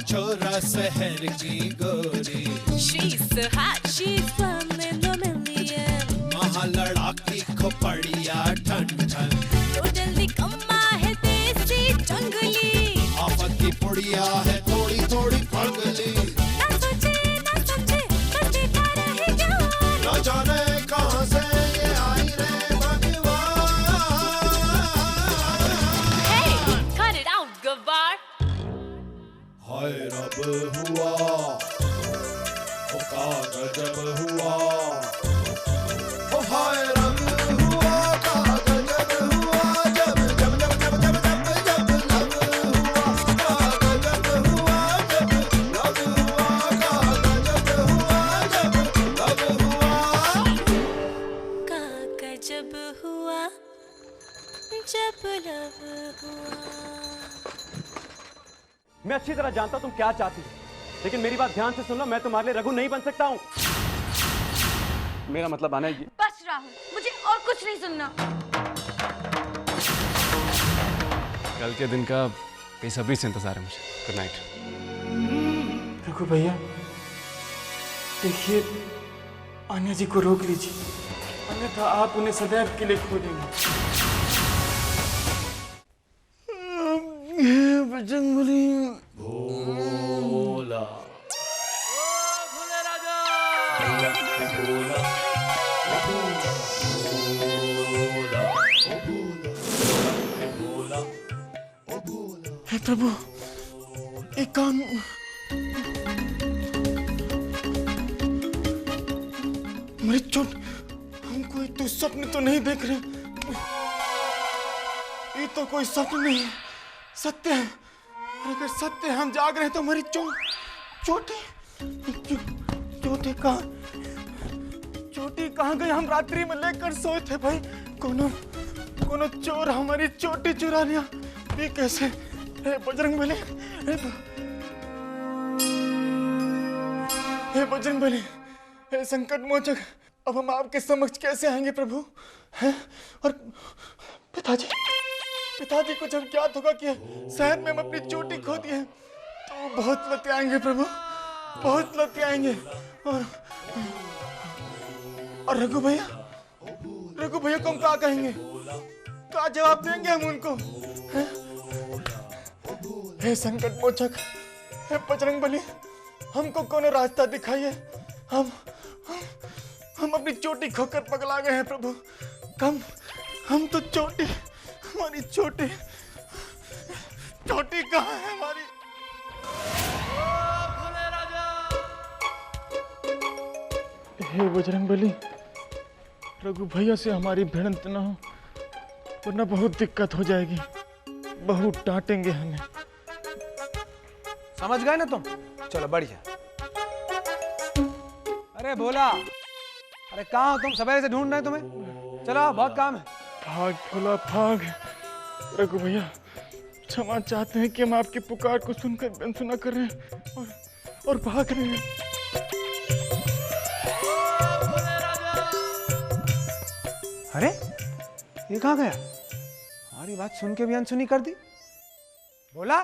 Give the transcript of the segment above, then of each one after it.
छोरा शहर की गोरी। She's so hot, she's one in a million. महालड़ाकी खोपड़िया ठन ठन। तो जल्दी कम्मा है देसी जंगली। आफत की पुड़िया है थोड़ी थोड़ी पगली। ना सोचे ना समझे बस देखा रहेगा। न जाने कहाँ से ये आई रे भगवान। Hey, cut it out, गवार। हाय रब हुआ, ओ का गजब हुआ। ओ हाय रब हुआ, का गजब हुआ। जब जब जब जब जब जब जब लब हुआ, का गजब हुआ। जब लब हुआ, का गजब हुआ। जब लब हुआ। का गजब हुआ जब लब हुआ। मैं अच्छी तरह जानता हूं तुम क्या चाहती हो, लेकिन मेरी बात ध्यान से सुन लो। मैं तुम्हारे लिए रघु नहीं बन सकता हूं। मेरा मतलब आना है ये। बस राहुल, मुझे और कुछ नहीं सुनना। कल के दिन का बेसब्री से इंतजार है मुझे। Good night. रघु भैया, देखिए आन्या जी को रोक लीजिए, अन्यथा आप उन्हें सदैव के लिए खो देंगे। बजरंगबली भोला हे प्रभु, एक काम मेरी चोट, हम कोई दुस्वप्न तो नहीं देख रहे। ये तो कोई स्वप्न नहीं है, सत्य है। और अगर सत्य है हम जाग रहे हैं तो हमारी चोटी कहाँ गई? हम रात्रि में लेकर सोए थे भाई। कोनो चोर हमारी चोटी चुरा लिया। ये कैसे? हे बजरंगबली, हे बजरंगबली, हे संकट मोचक, अब हम आपके समक्ष कैसे आएंगे प्रभु? हैं? और पिताजी को जब ज्ञात होगा कि शहर में हम अपनी चोटी खो दी है तो बहुत लते आएंगे प्रभु, बहुत लते आएंगे। और रघु भैया को हम क्या कहेंगे? क्या जवाब देंगे हम उनको? हैं? हे संकट मोचक, हे बजरंगबली, हमको कोनो रास्ता दिखाइए। हम अपनी चोटी खोकर पगला गए हैं प्रभु। हम तो चोटी, हमारी चोटी कहाँ है हमारी? हे बजरंगबली, रघु भैया से हमारी भिड़ंत न हो, वरना बहुत दिक्कत हो जाएगी। बहुत डांटेंगे हमें। समझ गए ना तुम? चलो बढ़िया। अरे भोला, अरे कहाँ हो तुम? सवेरे से ढूंढ रहे हैं तुम्हें। चलो बहुत काम है। भाग भोला भाग। रघु भैया क्षमा चाहते हैं कि हम आपकी पुकार को सुनकर अनसुना कर रहे हैं और भाग रहे हैं। अरे ये कहाँ गया? हमारी बात सुन के भी अनसुनी कर दी। बोला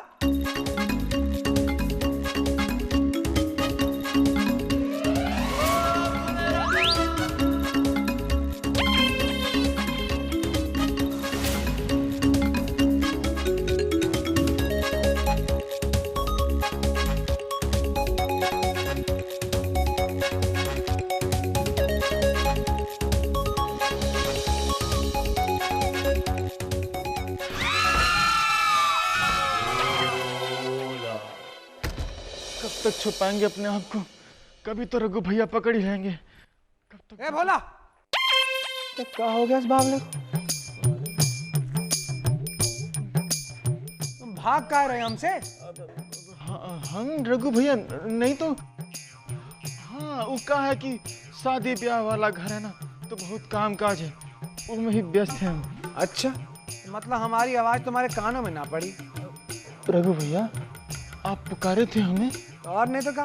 तक छुपाएंगे अपने आप को? कभी तो रघु भैया पकड़ ही लेंगे। कब तक? ए भोला, तो क्या हो गया इस बावले को? तुम भाग क्या रहे हमसे? हम रघु भैया नहीं तो। हाँ, वो कहा है कि शादी ब्याह वाला घर है ना, तो बहुत काम काज है, उसमें ही व्यस्त हैं हम। अच्छा, मतलब हमारी आवाज तुम्हारे कानों में ना पड़ी? रघु भैया आप पुकारे थे हमें। और नहीं तो क्या?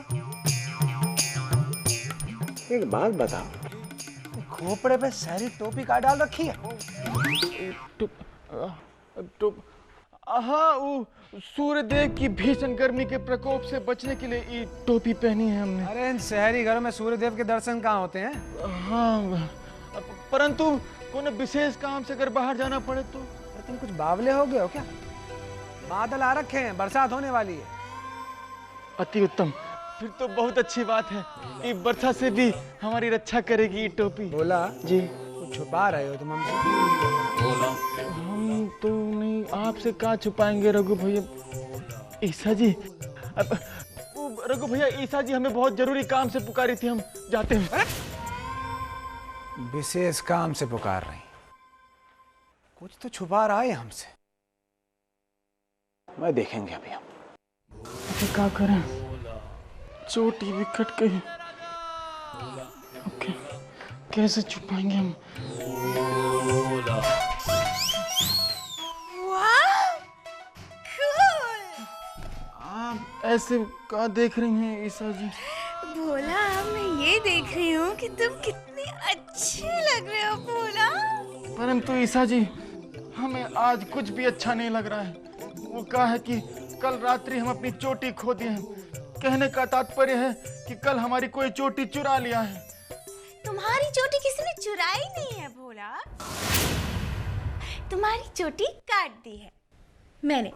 एक बात बता, खोपड़े पे शहरी टोपी का डाल रखी है? हाँ, वो सूर्यदेव की भीषण गर्मी के प्रकोप से बचने के लिए ये टोपी पहनी है हमने। अरे इन शहरी घरों में सूर्यदेव के दर्शन कहाँ होते हैं? हाँ, परंतु कोई विशेष काम से अगर बाहर जाना पड़े तो। अरे तुम कुछ बावले हो गए हो क्या? बादल आ रखे हैं, बरसात होने वाली है। अति उत्तम, फिर तो बहुत अच्छी बात है। ये वर्षा से भी हमारी रक्षा करेगी ये टोपी। बोला जी, कुछ छुपा रहे हो तुम हमसे? हम तो नहीं, आपसे कहाँ छुपाएंगे रघु भैया। ईसा जी, रघु भैया, ईसा जी हमें बहुत जरूरी काम से पुकारी थी, हम जाते हैं। विशेष काम से पुकार रही, कुछ तो छुपा रहा है हमसे। मैं देखेंगे अभी हम। अरे क्या करें, चोटी भी कट गई। ओके, कैसे छुपाएंगे हम? आप ऐसे क्या देख रही हैं ईसा जी? भोला, मैं ये देख रही हूँ कि तुम कितने अच्छे लग रहे हो भोला। परंतु ईसा जी, हमें आज कुछ भी अच्छा नहीं लग रहा है। वो कहा है कि कल रात्रि हम अपनी चोटी खो दिए हैं। कहने का तात्पर्य है कि कल हमारी कोई चोटी चुरा लिया है। तुम्हारी चोटी किसी ने चुराई नहीं है भोला, तुम्हारी चोटी काट दी है मैंने।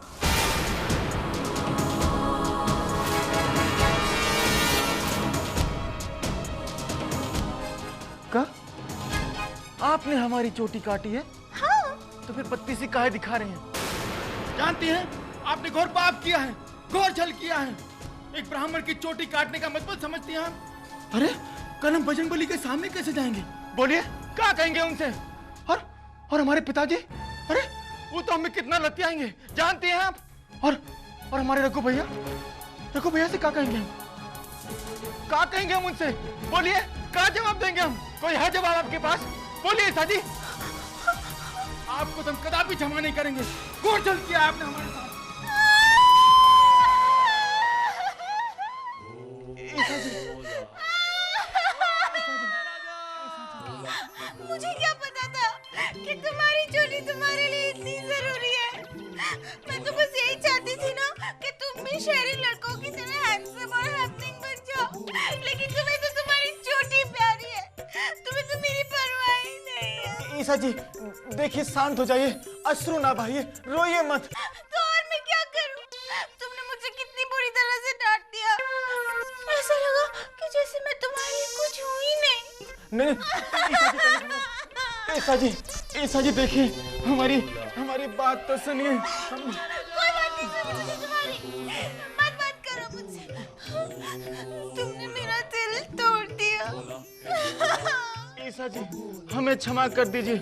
क्या? आपने हमारी चोटी काटी है? हाँ। तो फिर पत्ती से काहे दिखा रहे हैं? जानती हैं, आपने घोर पाप किया है, घोर छल किया है। एक ब्राह्मण की चोटी काटने का मतलब समझती हैं आप? अरे, कल हम बजरंगबली के सामने कैसे जाएंगे? बोलिए, क्या कहेंगे उनसे? और हमारे पिताजी? अरे, वो तो हमें कितना लतियाएंगे, जानती हैं आप? और हमारे रघु भैया से क्या कहेंगे हम? क्या कहेंगे हम उनसे? बोलिए, क्या जवाब देंगे हम? कोई है जवाब आपके पास? बोलिए ईसा जी। आपको तो हम कदापि क्षमा नहीं करेंगे। घोर छल किया आपने हमारे साथ। ईसा जी, मुझे क्या पता था कि तुम्हारी चोटी तुम्हारे लिए इतनी जरूरी है। मैं तो बस यही चाहती थी ना कि तुम भी शहरी लड़कों की तरह हैंडसम और हैपनिंग बन जाओ, लेकिन तुम्हें तो तुम्हारी चोटी प्यारी है, तुम्हें तो मेरी परवाह ही नहीं है। ईसा जी, देखिए, शांत हो जाइए, अश्रु ना बहाइए, रोइए मत। तो और मैं क्या करूं? तुमने मुझे कितनी बुरी तरह से डांट दिया, ऐसा लगा कि जैसे मैं तुम्हारे लिए कुछ हूं ही नहीं। ईसा जी देखिए, हमारी बात तो सुनिए। कोई बात नहीं सुनूंगी तुम्हारी, मत बात करो मुझसे। तुमने मेरा दिल तोड़ दिया। ईसा जी, हमें क्षमा कर दीजिए।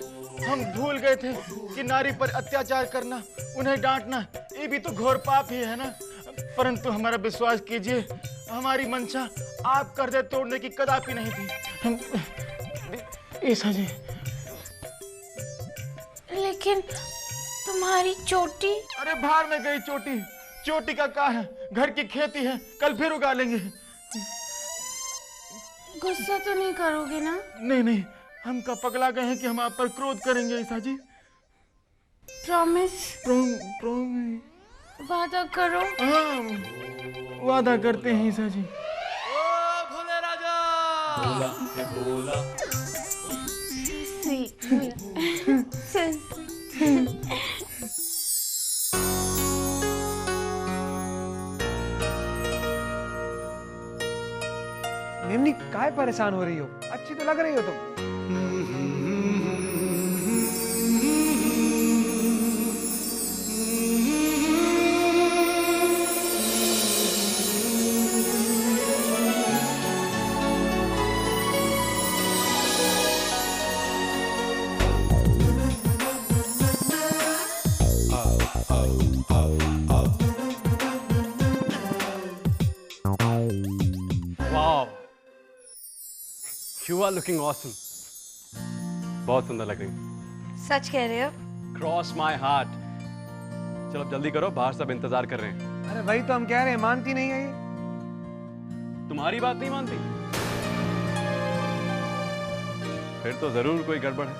हम भूल गए थे कि नारी पर अत्याचार करना, उन्हें डांटना, ये भी तो घोर पाप ही है ना। परंतु हमारा विश्वास कीजिए, हमारी मंशा आपका हृदय तोड़ने की कदापि नहीं थी। ईसा जी, लेकिन तुम्हारी चोटी? अरे भाड़ में गई चोटी। चोटी का क्या है, घर की खेती है, कल फिर उगा लेंगे। गुस्सा तो नहीं करोगे ना? नहीं, हम का पगला गए हैं कि हम आप पर क्रोध करेंगे ईसा जी। प्रॉमिस? वादा करो। हाँ, वादा करते हैं ईसा जी। भोले राजा मेमनी काहे परेशान हो रही हो? अच्छी तो लग रही हो तुम। You are looking awesome. बहुत सुंदर लग रही है। सच कह रहे हो? Cross my heart. चलो अब जल्दी करो, बाहर सब इंतजार कर रहे हैं। अरे वही तो हम कह रहे हैं, मानती नहीं है ये। तुम्हारी बात नहीं मानती? फिर तो जरूर कोई गड़बड़ है।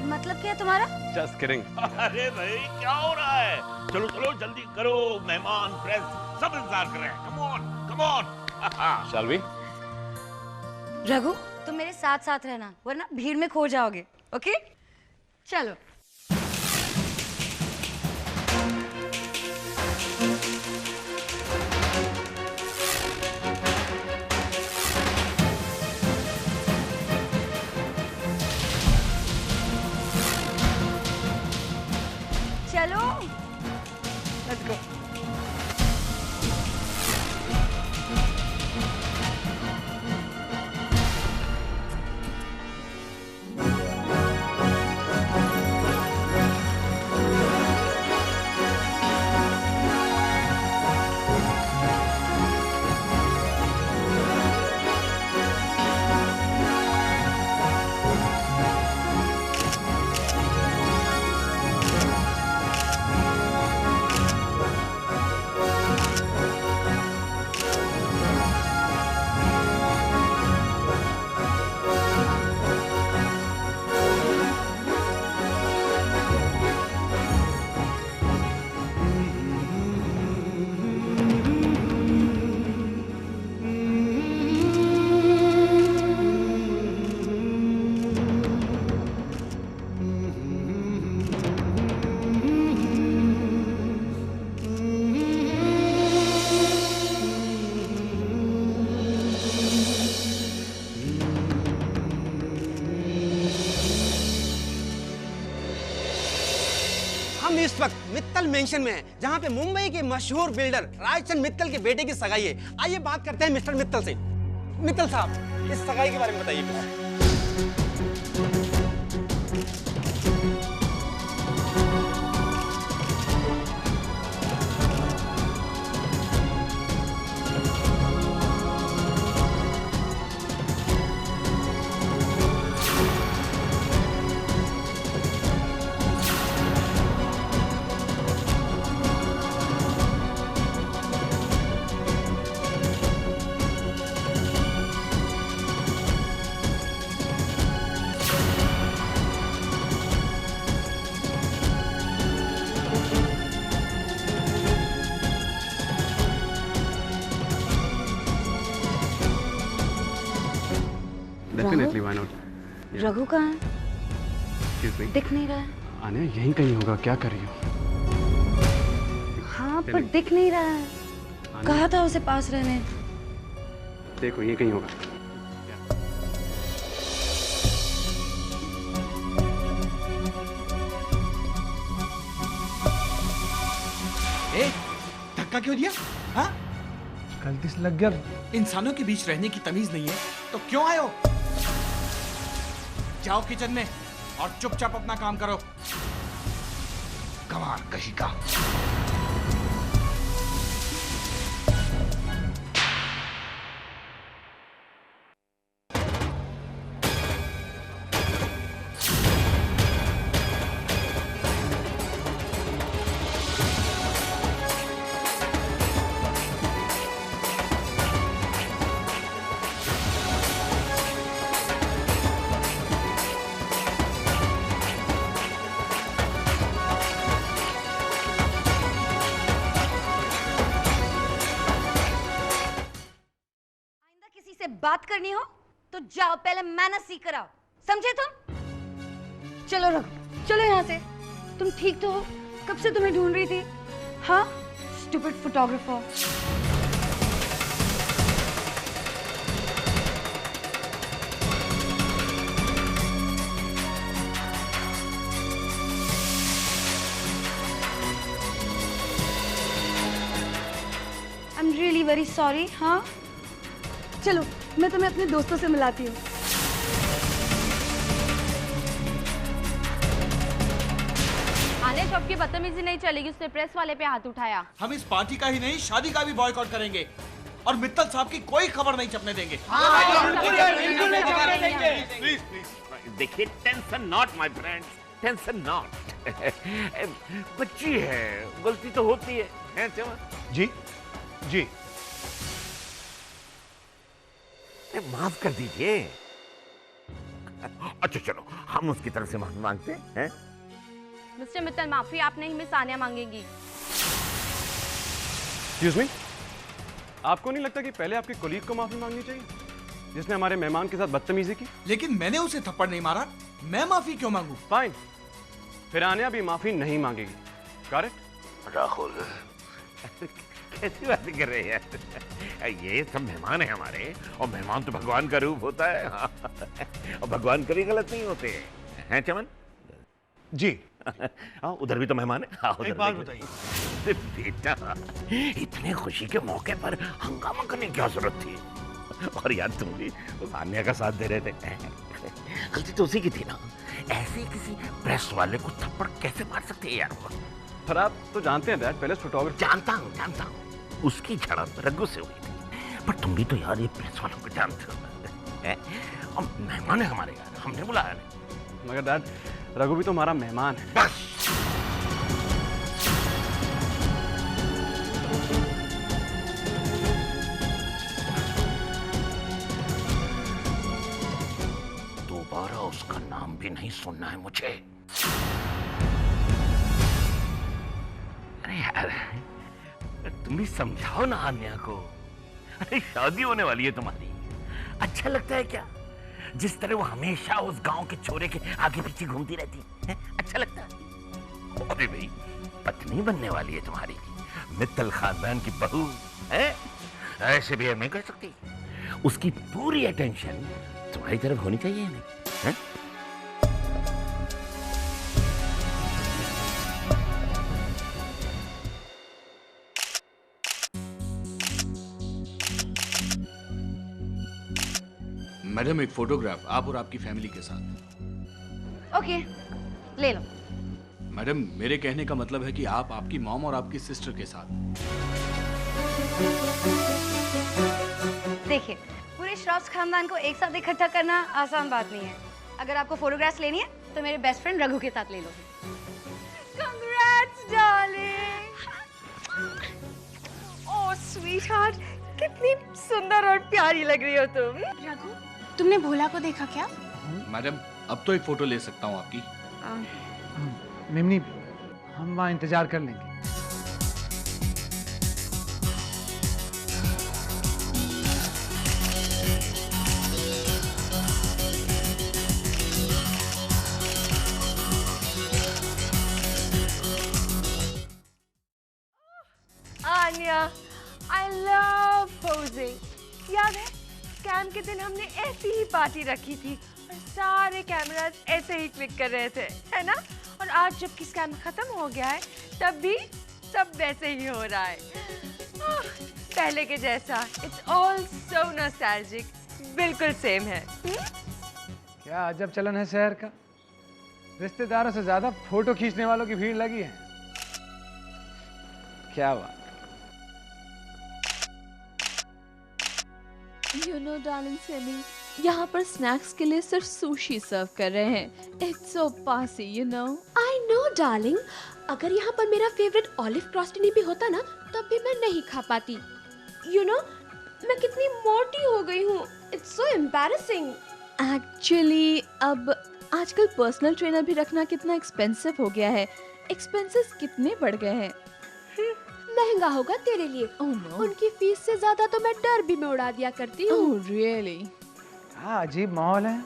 मतलब क्या तुम्हारा? Just kidding. अरे भाई क्या हो रहा है? चलो चलो जल्दी करो, मेहमान प्रेस सब इंतजार कर रहे हैं। Come on come on. Shall we? Raghu तुम मेरे साथ साथ रहना, वरना भीड़ में खो जाओगे। ओके चलो। चलो लेट्स गो। हम इस वक्त मित्तल मेंशन में हैं, जहां पे मुंबई के मशहूर बिल्डर राजचंद मित्तल के बेटे की सगाई है। आइए बात करते हैं मिस्टर मित्तल से। मित्तल साहब, इस सगाई के बारे में बताइए कुछ। Definitely, why not? रघु कहाँ है? एक्सक्यूज मी, दिख नहीं रहा है। आने यहीं कहीं होगा। क्या कर रही हो? हाँ पर दिख नहीं रहा है। कहा था उसे पास रहने। देखो यहीं कहीं होगा। ए, धक्का क्यों दिया? हाँ? गलती से लग गया। इंसानों के बीच रहने की तमीज नहीं है तो क्यों आए हो? जाओ किचन में और चुपचाप अपना काम करो। कमाल कहीं का। से बात करनी हो तो जाओ, पहले मैनर्स सीख कर आओ, समझे तुम? चलो रघु, चलो यहाँ से। तुम ठीक तो हो? कब से तुम्हें ढूंढ रही थी। हाँ, stupid photographer. I am really very sorry. हाँ चलो, मैं तुम्हें अपने दोस्तों से मिलाती हूँ। आने शॉप की बदतमीजी नहीं चलेगी, उसने प्रेस वाले पे हाथ उठाया। हम इस पार्टी का ही नहीं, शादी का भी बॉयकॉट करेंगे और मित्तल साहब की कोई खबर नहीं छपने देंगे। प्लीज प्लीज देखिए, tension not my friends, tension not. बच्ची है, गलती तो होती है चमन? जी जी, माफ कर दीजिए। अच्छा चलो हम उसकी तरफ से माफी मांगते हैं। मिस्टर मित्तल, माफी आप नहीं, मिस आन्या मांगेंगी। एक्सक्यूज मी, आपको नहीं लगता कि पहले आपके कोलीग को माफी मांगनी चाहिए जिसने हमारे मेहमान के साथ बदतमीजी की? लेकिन मैंने उसे थप्पड़ नहीं मारा, मैं माफी क्यों मांगू? फाइन, फिर आन्या भी माफी नहीं मांगेगी। करेक्ट? राहुल कैसी बातें कर रहे हैं यार? ये सब मेहमान है हमारे, और मेहमान तो भगवान का रूप होता है। और भगवान कभी गलत नहीं होते हैं चमन जी। हाँ, उधर भी तो मेहमान है। हाँ, एक बात बताइए, बेटा इतने खुशी के मौके पर हंगामा करने की क्या जरूरत थी? और यार तुम भी उस आन्या का साथ दे रहे थे। गलती तो उसी की थी ना, ऐसे किसी प्रेस वाले को थप्पड़ कैसे मार सकते हैं यार? पर आप तो जानते हैं डैड, पहले फोटोग्राफर। जानता हूँ उसकी झड़प रघु से हुई थी, पर तुम भी तो यार ये प्रेस वालों को जानते हो। और मेहमान है हमारे यार, हमने बुलाया नहीं। मगर डैड, रघु भी तो हमारा मेहमान है। बस दोबारा उसका नाम भी नहीं सुनना है मुझे। अरे यार तुम भी समझाओ ना आन्या को। अरे शादी होने वाली है तुम्हारी, अच्छा लगता है क्या जिस तरह वो हमेशा उस गांव के छोरे के आगे पीछे घूमती रहती है? अच्छा लगता है? अरे भाई पत्नी बनने वाली है तुम्हारी, मित्तल खानदान की बहू है, ऐसे बिहेव नहीं कर सकती। उसकी पूरी अटेंशन तुम्हारी तरफ होनी चाहिए नहीं है? मैडम एक फोटोग्राफ आप और आपकी फैमिली के साथ। ओके, ले लो। मैडम मेरे कहने का मतलब है कि आप आपकी मॉम और आपकी सिस्टर के साथ। देखिए, पूरे श्रॉफ्स खानदान को एक साथ इकट्ठा करना आसान बात नहीं है। अगर आपको फोटोग्राफ्स लेनी है तो मेरे बेस्ट फ्रेंड रघु के साथ ले लो। Congrats, darling! Oh, sweetheart, कितनी सुंदर और प्यारी लग रही हो तुम। रघु, तुमने भोला को देखा क्या? मैडम अब तो एक फोटो ले सकता हूँ आपकी? मिमनी, हम वहाँ इंतजार कर लेंगे। Anya, I love posing. याद है स्कैम के दिन हमने ऐसी ही पार्टी रखी थी और सारे कैमरास ऐसे ही क्लिक कर रहे थे, है ना? और आज जबकि स्कैम खत्म हो गया है तब भी सब वैसे ही हो रहा है। पहले के जैसा। It's all so nostalgic. बिल्कुल सेम है। क्या अजब चलन है शहर का, रिश्तेदारों से ज्यादा फोटो खींचने वालों की भीड़ लगी है। क्या बात। You know, darling Semi, यहाँ पर स्नैक्स के लिए सिर्फ सुशी सर्व कर रहे हैं। It's so passy, you know. I know, darling. अगर यहाँ पर मेरा फेवरेट ऑलिव क्रोस्टनी भी होता ना, तब भी मैं नहीं खा पाती। You know, मैं कितनी मोटी हो गई हूँ। It's so embarrassing. Actually, अब आजकल पर्सनल ट्रेनर भी रखना कितना एक्सपेंसिव हो गया है। एक्सपेंसेस कितने बढ़ गए हैं। महंगा होगा तेरे लिए। Oh no. उनकी फीस से ज्यादा तो मैं डर्बी में उड़ा दिया करती हूँ। Oh really? हाँ, अजीब माहौल है।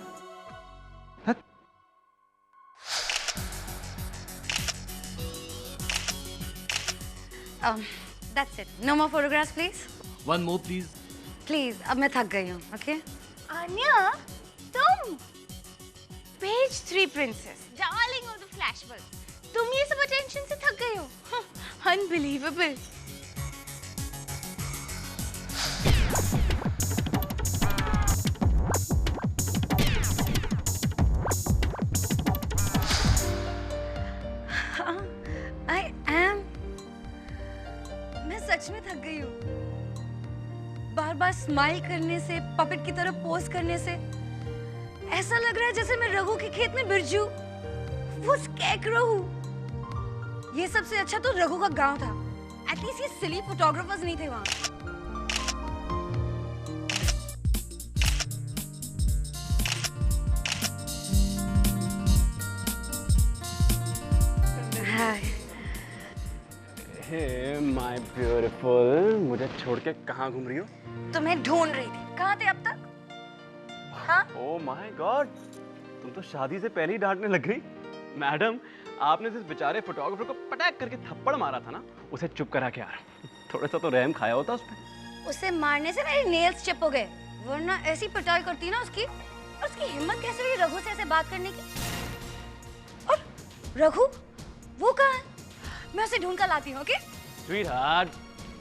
That's it. No more photographs, please. One more please. Please, अब मैं थक गई हूँ, okay? आन्या, तुम page 3 princess, darling of the flash bulb, तुम ये सब अटेंशन से थक गए हो? अनबिलीवेबल। I am. मैं सच में थक गई हूँ। बार बार स्माइल करने से, पपेट की तरह पोज करने से ऐसा लग रहा है जैसे मैं रघु के खेत में बिरजू, वो स्कैकरो हूँ। ये सबसे अच्छा तो रघु का गांव था। एटलीस्ट ये सिली फोटोग्राफर्स नहीं थे वहाँ। ब्यूटीफुल। मुझे छोड़ के कहाँ घूम रही हो? तुम्हें ढूंढ रही थी, कहाँ थे अब तक? हाँ? ओह माय गॉड, तुम तो शादी से पहले ही डांटने लग गई। मैडम, आपने जिस बेचारे फोटोग्राफर को पटाक करके थप्पड़ मारा था ना, उसे चुप करा के यार थोड़ा सा तो रहम खाया होता उस पे। उसे मारने से मेरे नेल्स चिप हो गए, वरना ऐसी पिटाई करती ना उसकी। और उसकी हिम्मत कैसे हुई रघु से ऐसे बात करने की? और रघु वो कहाँ है? मैं उसे ढूंढ कर लाती हूँ। ओके स्वीटहार्ट,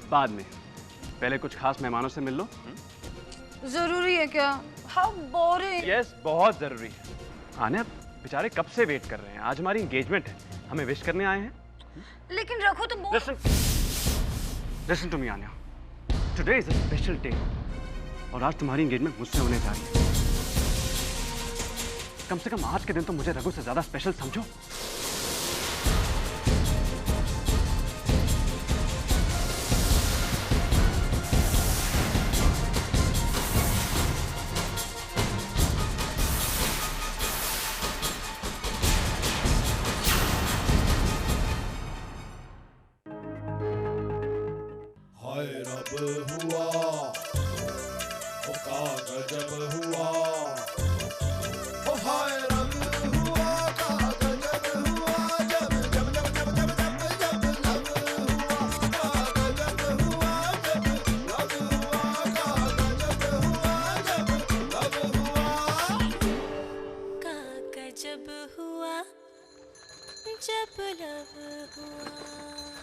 बाद में, पहले कुछ खास मेहमानों से मिल लो। जरूरी है क्या? How boring. यस, बहुत जरूरी है। आने, बेचारे कब से वेट कर रहे हैं। आज हमारी एंगेजमेंट है, हमें विश करने आए हैं। लेकिन रघु तो listen to me Anya, today is a special day और आज तुम्हारी एंगेजमेंट मुझसे होने जा रही है। कम से कम आज के दिन तो मुझे रघु से ज्यादा स्पेशल समझो। हाय रब हुआ, ओ का गजब हुआ, ओ हाय रब हुआ, का गजब हुआ, जब जब जब जब जब जब जब लब हुआ, का गजब हुआ, जब लब हुआ, का गजब हुआ, जब लब हुआ, का गजब हुआ जब लब हुआ।